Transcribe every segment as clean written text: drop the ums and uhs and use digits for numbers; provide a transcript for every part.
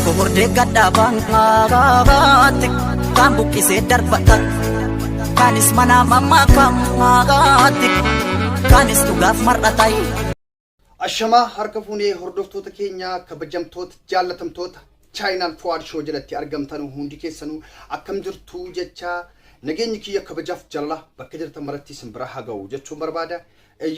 Kohorde gadda bangagaati kan buqqisee darbatan kanis mana mamma kamagaati kanis dhugaaf mar'atay. Ashamaa harka fuunee hordoftoota keenya kabajamtoota jaallatamtoota chaayinaal Fuwaad Shoo jalatti argamtan hundi keessanuu akkam jirtu jecha nageenyi kiyya kabajaaf jaalala bakka jirtan maratti simbira haa ga'u jechuun barbaada.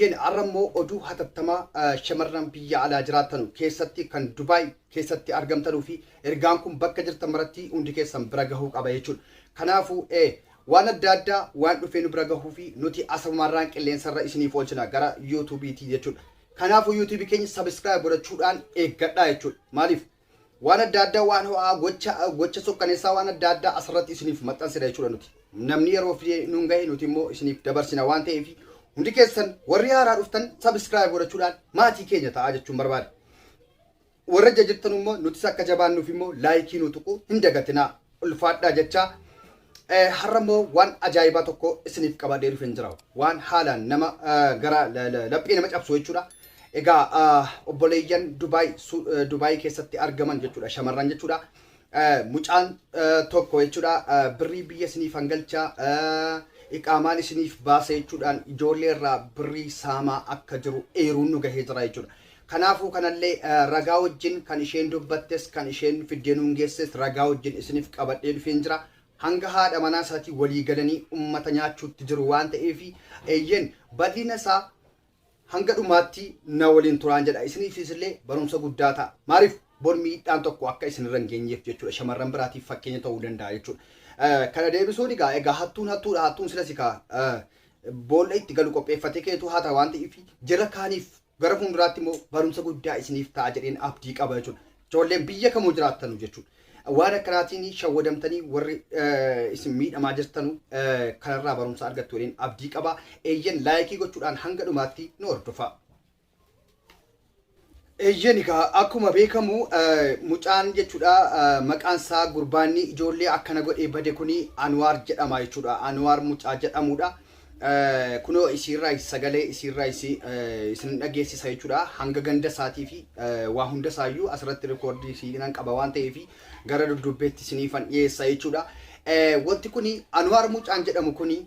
Yeen arrammoo oduu hatattamaa shamarran biyya alaa jiraatan keessatti kan Dubaay keessatti argamtanuu fi ergaan kun bakka jirtan maratti hundi keessan bira gahuu qaba jechuudha. Kanaafuu waan adda addaa waan dhufee nu bira gahuu fi nuti asumarraan qilleensarra isiniif oolchina gara YouTube'tii jechuudha. Kanaafuu YouTube keenya subscribe godhachuudhaan eeggadhaa jechuudha. Maaliif waan adda addaa waan ho'aa gocha sokkaneessaa waan adda addaa asirratti isiniif maxxansina jechuudha nuti. Namni yeroo fi nuun gahe nuti immoo isiniif dabarsina waan ta'eef hundi keessan warri haaraa dhuftan subscribe godhachuudhaan maatii keenya ta'aa jechuun barbaada. Warra jajjirtan immoo nutis akka jabaannuuf immoo laayikii nu tuquu hin dagatinaa ulfaadhaa jechaa. Har'a immoo waan ajaa'ibaa tokko isiniif qabadhee dhufeen jira. Waan haalaan nama gara laphee nama cabsu jechuudha. Egaa obboleeyyan Dubaay keessatti argaman jechuudha. Shamarran jechuudha. Mucaan tokko jechuudha. Birrii biyya isiniif hangalchaa iqaamaan isiniif baasee jechuudhaan ijoollee irraa birrii saamaa akka jiru eeruun nu gahee jira jechuudha. Kanaafuu kanallee ragaa wajjin kan isheen dubbattes kan isheen fiddee nuun geesses ragaa wajjin isiniif qabadhee dhufeen jira. Hanga haadha manaa isaatii walii galanii ummata nyaachuutti jiru waan ta'eef eeyyen badina isaa hanga dhumaatti na waliin turaan jedha. Isiniifis illee barumsa guddaa ta'a. Maaliif bor miidhaan tokko akka isinirra hin geenyeef jechuudha. Shamarran biraatiif fakkeenya ta'uu danda'a jechuudha. Kana deebisuun egaa hattuun silas boolla itti galu qopheeffatee keetu haa ta'u waan ta'eef jara kaaniif gara fuulduraatti immoo barumsa guddaa isiniif ta'a jedheen abdii qaba jechuudha. Ijoolleen biyya kamuu jiraattan jechuudha. Waan akkanaatiin shawwadamtanii warri isin miidhamaa jirtanu kanarraa barumsa argattu jedheen abdii qaba. Eeyyen laayikii gochuudhaan hanga dhumaatti nu hordofaa. Eeyyen egaa akkuma beekamu mucaan jechuudha maqaan isaa gurbaanni ijoollee akkana godhee bade kuni Anwaar jedhama jechuudha. Anwaar mucaa jedhamudha. Kunoo isiirraa sagalee isiirraa isin dhageessisa jechuudha. Hanga ganda isaatii fi waa hunda isaayyuu asirratti rikoordii isiinan qaba waan ta'eef gara dudubbeetti isiniifan dhiyeessa jechuudha. Wanti kuni Anwaar mucaan jedhamu kuni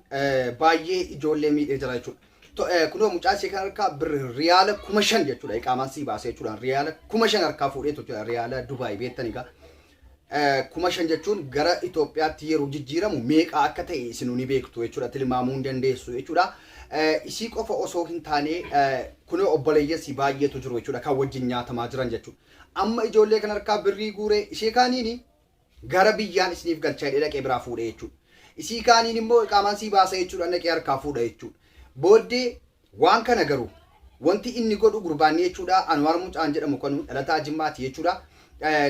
baay'ee ijoollee miidhee jira jechuudha. Kunoo mucaa ishee kan harkaa riyaala 5,000 jechuudha. Iqaamaan sii baasee jechuudha. Riyaala 5,000 harkaa fuudhee jechuudha. Riyaala Dubaay beektani egaa. 5,000 jechuun gara Itoophiyaatti yeroo jijjiiramu meeqa akka ta'e isin ni beektu jechuudha. Tilmaamuu hin dandeessu jechuudha. Isii qofa osoo hin taane kunoo obboleeyyasii baay'eetu jiru jechuudha. Kan wajjin nyaatamaa jiran jechuudha. Amma ijoollee kan harkaa birrii guuree ishee kaaniini gara biyyaan isiniif galchaa dhaqee biraa fuudhee jechuudha. Isii kaaniin immoo iqaamaan sii baasee jechuudha dhaqee harkaa fuudha jechuudha. Booddee waan kana garuu wanti inni godhu gurbaanni jechuudha. Anwaar mucaan jedhamu kun dhalataa Jimmaati jechuudha.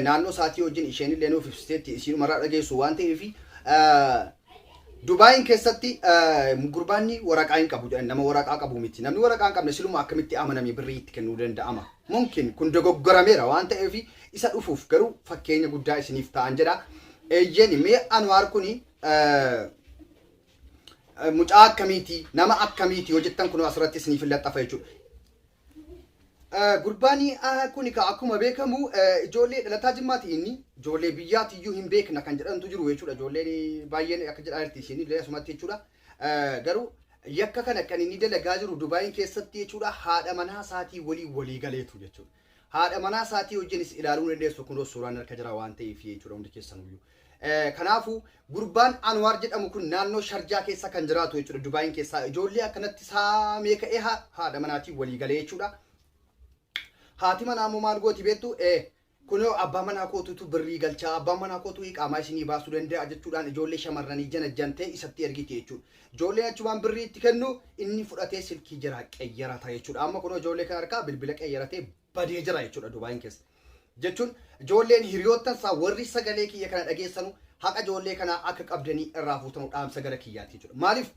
Naannoo isaatii wajjin isheen illee nuuf ibsiteetti isiinumarraa dhageessu waan ta'eef Dubaayin keessatti gurbaanni waraqaa hin qabu jedhan nama waraqaa qabu miti. Namni waraqaa hin qabne siluma akkamitti amanamee birrii itti kennuu danda'ama. Mumkin kun dogoggorameera waan ta'eef isa dhufuuf garuu fakkeenya guddaa isiniif ta'an jedha. Eeyyen mee Anwaar kuni mucaa akkamiiti nama akkamiiti yoo jettan kun asirratti isiniif laxafa jechuudha. Gurbaanii kuni akkuma beekamu ijoollee dhalataa Jimmaati inni ijoollee biyyaatiyyuu hin beekna kan jedhantu jiru jechuudha. Ijoolleen baay'een akka jedhanitti isheen illee asumatti jechuudha. Garuu yakka kana kan inni dalagaa jiru Dubaayin keessatti jechuudha. Haadha manaa isaatii walii galeetu jechuudha. Haadha manaa isaatii wajjinis ilaaluu dandeessu kunoo suuraan harka jira waan ta'eef jechuudha hundi keessanuyyuu. Kanaafuu gurbaan Anwaar jedhamu kun naannoo Sharjaa keessa kan jiraatu jechuudha. Dubaayin keessaa ijoollee akkanatti saamee ka'ee haadha manaatii walii galee jechuudha. Haati manaa immoo maal gooti beektu kunoo abbaa manaa kootutu birrii galchaa abbaa manaa kootu iqaamaa isinii baasuu danda'a jechuudhaan ijoollee shamarranii janajjantee isatti ergiti jechuudha. Ijoolleen achumaan birrii itti kennu inni fudhatee silkii jira qeyyarata jechuudha. Amma kunoo ijoollee kan harkaa bilbila qeyyaratee badee jira jechuudha Dubaayin keessa. Jechuun ijoolleen hiriyoottan isaa warri sagalee kiyya kana dhageessanu haqa ijoollee kanaa akka qabdanii irraa fuutamu dhaamsa gara kiyyaati jechuudha. Maaliif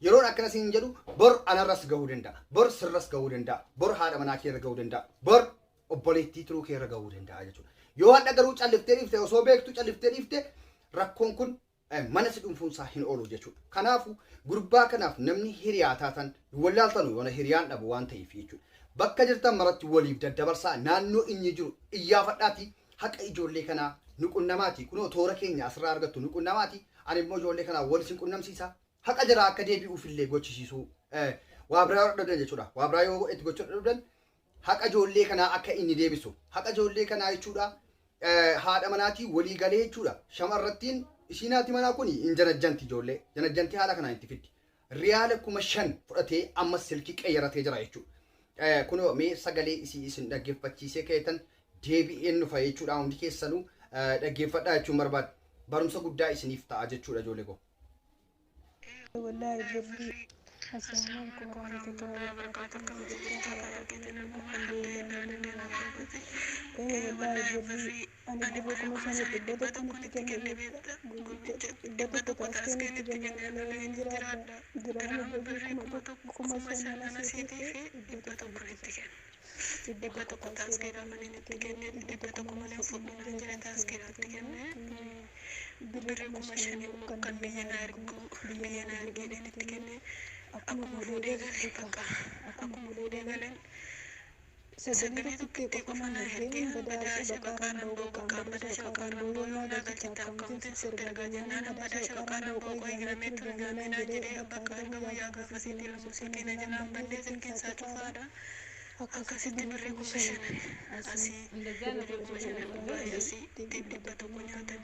yeroon akkana siin jedhu bor anarras gahuu danda'a. Bor sirras gahuu danda'a. Bor haadha manaa keerra gahuu danda'a. Bor obboleettii turuu keerra gahuu danda'a jechuudha. Yoo hadha garuu calliftee dhiifte osoo beektu calliftee dhiifte rakkoon kun mana si dhuunfuunsaa hin oolu jechuudha. Kanaafuu gurbaa kanaaf namni hiriyaa taatan wallaaltanu yoona hiriyaan dhabu waan ta'eef jechuudha. Bakka jirtan maratti waliif daddabarsaa naannoo inni jiru iyyaafadhaati haqa ijoollee kanaa nuqunnamaati kunoo toora keenya asirraa argattu nuqunnamaati ani immoo ijoollee kanaa wal isin qunnamsiisa haqa jira akka deebi'uufillee gochisiisuu waa biraa dhabdan jechuudha waa biraa yoo itti gochuu dhabdan haqa ijoollee kanaa akka inni deebisu haqa ijoollee kanaa jechuudha haadha manaatii walii galee jechuudha shamarrattiin isiinaati manaa kuni in janajjanti ijoollee janajjanti haala kanaa itti fiddi riyaala 5,000 fudhatee amma silkii qeeyyaratee jira jechuudha kunoo mee sagalee isii isin dhaggeeffachiisee keetan deebi'een nufa jechuudha hundi keessanuu dhaggeeffadhaa jechuun barbaada barumsa guddaa isiniif ta'a jechuudha ijoollee koo. السلام عليكم ورحمة الله وبركاته. والله جبري أنا جبركم عشان تبدأ تتكلم بدأت تتكلم تجمعنا درام جبركم عشان أنا سيتي بدأت تتكلم Aku boleh galen sagalee tokko qofaan argeen badaasa baqaraan ba'uu badaasa baqaraan ba'uu naga kita kamtin sergaganya badaasa baqaraan ba'uu eegalee turgaanaa jedhee bakka guyyaa gaafasitti lamuusiin janaan balleessin keessaa tufaadha akkasitti birri gubashan asii asii dhibba tokko nyaata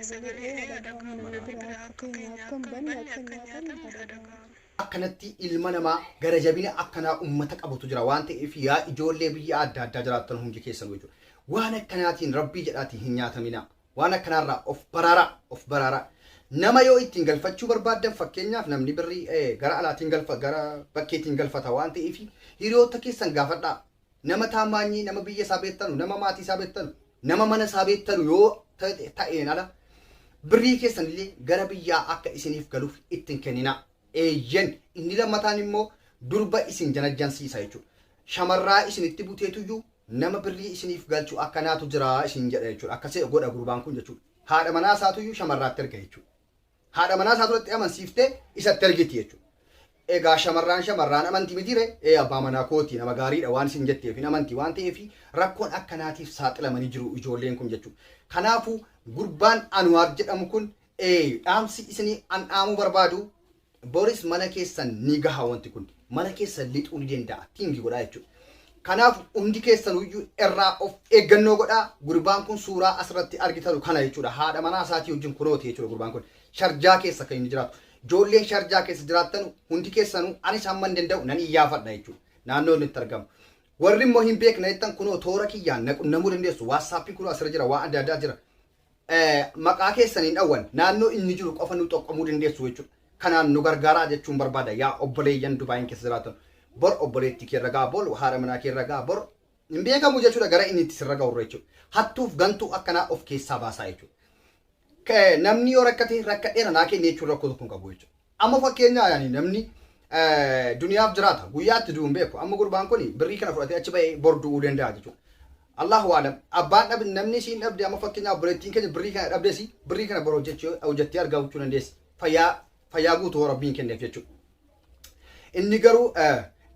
sagalee dhagahamu bira akka nyaatan banni akka nyaatan akkanatti ilma namaa gara jabina akkanaa ummata qabutu jira waan ta'eef yaa ijoollee biyya adda addaa jiraattan hundi keessan jechuudha waan akkanaatiin rabbii jedhaatiin hin nyaatamina waan akkanaarraa of baraara nama yoo ittiin galfachuu barbaaddan fakkeenyaaf namni birrii gara alaatiin galfa gara bakkeetiin galfata waan ta'eef hiriyoota keessan gaafadhaa nama taamaanyii nama biyya isaa beektanu nama maatii isaa beektanu nama mana isaa beektanu yoo ta'een ala birrii keessan illee gara biyyaa akka isiniif galuuf ittiin kennina eeyyen inni lammataan immoo durba isin janajjansiisa jechuudha shamarraa isinitti buteetuyyuu nama birrii isiniif galchu akkanaatu jira isin jedha jechuudha akkasii godha gurbaan kun jechuudha haadha manaa isaatuyyuu shamarraatti erga jechuudha haadha manaa isaatutti amansiiftee isatti ergiti jechuudha egaa shamarraan amantii mitire abbaa manaa kooti nama gaariidha waan isin jetteef amantii waan ta'eef rakkoon akkanaatiif saaxilamanii jiru ijoolleen kun jechuudha kanaafuu gurbaan Anwaar jedhamu kun dhaamsi isinii dhaamuu barbaadu Boris mana keessan ni gaha wanti kun mana keessan lixuu ni danda'a tingi godhaa jechuudha kanaaf hundi keessan uyyuu irraa of eeggannoo godhaa gurbaan kun suuraa asirratti argitan kana jechuudha haadha manaa isaatii wajjin kunooti jechuudha gurbaan kun sharjaa keessa kan inni jiraatu ijoolleen sharjaa keessa jiraattan hundi keessanuu anis hamma hin danda'u nan iyyaafadha jechuudha naannoo inni itti argamu warri immoo hin beekna jettan kunoo toora kiyyaan naqunnamuu dandeessu waatsaappii kunoo asirra jira waan adda addaa jira maqaa keessaniin dhawwan naannoo inni jiru qofa nu xoqqamuu dandeessu jechuudha kanaan nu gargaaraa jechuun barbaada yaa obboleeyyan Dubaayin keessa jiraatan bor obboleetti kee ragaa bol haadha manaa kee ragaa bor hin beekamu jechuudha gara inni itti sirra ga'u jechuudha hattuuf gantuu akkanaa of keessaa baasaa jechuudha namni yoo rakkate rakkadheera naa kennee jechuun rakkoo tokko hin qabu jechuudha amma fakkeenyaa yaani namni duniyaaf jiraata guyyaatti du'uun beeku amma gurbaan kun birrii kana fudhatee achi ba'ee bor du'uu danda'a jechuudha Allahu aalam abbaan dhabe namni isiin dhabde amma fakkeenyaa obboleettiin keenya birrii kana dhabdeesi birrii kana bor hojjettee argachuu dandeessi fayyaa guutuu rabbiin kenneef jechuudha. Inni garuu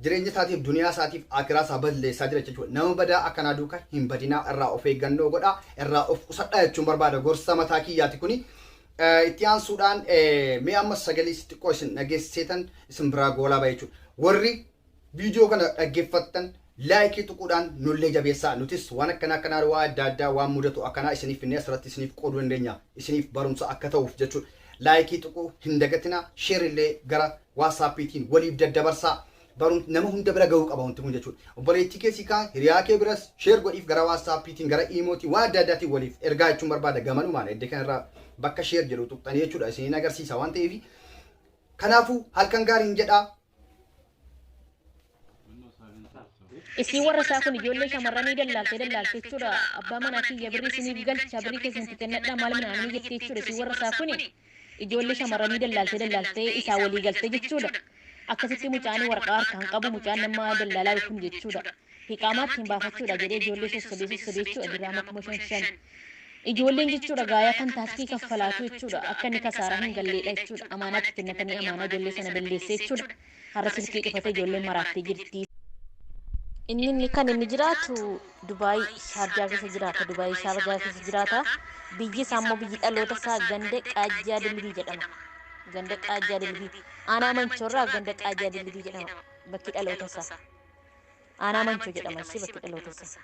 jireenya isaatiif duniyaa isaatiif akiraa isaa balleessaa jira jechuudha. Nama badaa akkanaa duukaa hin badinaa irraa of eeggannoo godhaa irraa of qusadhaa jechuun barbaada gorsa mataa kiyyaati kuni. Itti aansuudhaan mee amma sagalee xiqqoo isin dhageessiseetan isin biraa goolaa ba'a jechuudha. Warri viidiyoo kana dhaggeeffattan laayikii tuquudhaan nullee jabeessaa nutis waan akkanaa waa adda addaa waan mudatu akkanaa isiniif finnee asirratti isiniif qooduu dandeenya isiniif barumsa akka ta'uuf jechuudha. Laayikii tuquu hin dagatinaa sheer illee gara waatsaapiitiin waliif daddabarsaa barumsa nama hunda bira gahuu qaba wanti kun jechuudha. Obboleettii keessi kaan hiriyaa kee biras sheer godhiif gara waatsaapiitiin gara iimootiin waan adda addaatiin waliif ergaa jechuun barbaada gamanumaan edde kanarraa bakka sheer jedhu tuqxanii jechuudha isiniin agarsiisa waan ta'eef kanaafuu halkan gaariin jedhaa. Isi warra isaa kun ijoollee shamarranii dallaaltee jechuudha abbaa manaa kiyya birrii isiniif galcha birrii keessatti kennadhaa maal minaan jettee jechuudha isi warra isaa kun ijoollee shamarranii dallaaltee isaa walii galtee jechuudha akkasitti mucaanii warqaa harkaan qabu mucaan nama dallaalaa kun jechuudha hiqaamaatti hin baafachuudha jedhee ijoollee sossobee jechuudha diraama 5,500 ijoolleen jechuudha gaayaa kan taaskii kaffalaatu jechuudha akka inni kasaaraa hin galleedha jechuudha amaanaatti kennatanii amaanaa ijoollee sana balleessee jechuudha har'a silkii cufatee ijoolleen maraattee jirti. Inni kan inni jiraatu Dubaay Shaarjaa keessa jiraata. Dubaay Shaarjaa keessa jiraata. Biyyi isaa immoo biyyi dhaloota isaa ganda Qaajjaa Dilbii jedhama. Ganda Qaajjaa Dilbii. Aanaa Manchoorraa ganda Qaajjaa Dilbii jedhama. Bakki dhaloota isaa. Aanaa Manchoo jedhama ishee bakki dhaloota isaa.